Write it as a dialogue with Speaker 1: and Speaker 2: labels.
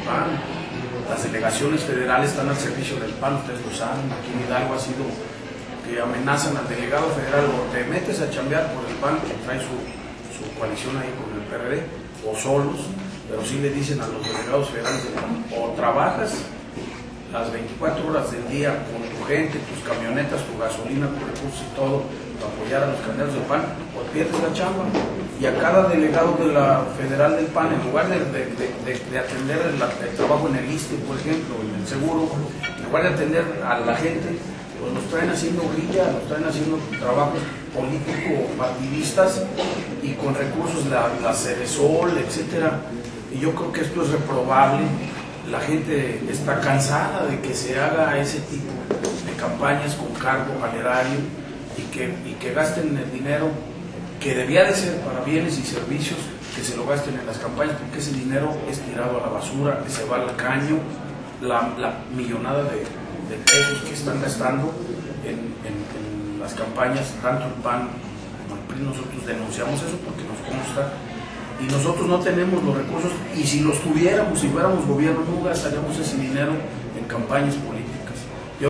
Speaker 1: PAN. Las delegaciones federales están al servicio del PAN, ustedes lo saben. Aquí en Hidalgo ha sido que amenazan al delegado federal: o te metes a chambear por el PAN, que trae su coalición ahí con el PRD, o solos, pero sí le dicen a los delegados federales del PAN: o trabajas las 24 horas del día con tu gente, tus camionetas, tu gasolina, tus recursos y todo, para apoyar a los candidatos del PAN, o pierdes la chamba. Y a cada delegado de la federal del PAN, en lugar de atender el trabajo en el ISSSTE, por ejemplo, en el seguro, en lugar de atender a la gente, pues los traen haciendo grilla, los traen haciendo trabajos político-partidistas y con recursos de la Ceresol, etcétera. Y yo creo que esto es reprobable. La gente está cansada de que se haga ese tipo de campañas con cargo al erario y que gasten el dinero que debía de ser para bienes y servicios, que se lo gasten en las campañas, porque ese dinero es tirado a la basura, que se va al caño, la millonada de pesos que están gastando en las campañas, tanto el PAN como el PRI. Nosotros denunciamos eso porque nos consta, y nosotros no tenemos los recursos, y si los tuviéramos, si fuéramos gobierno, no gastaríamos ese dinero en campañas políticas.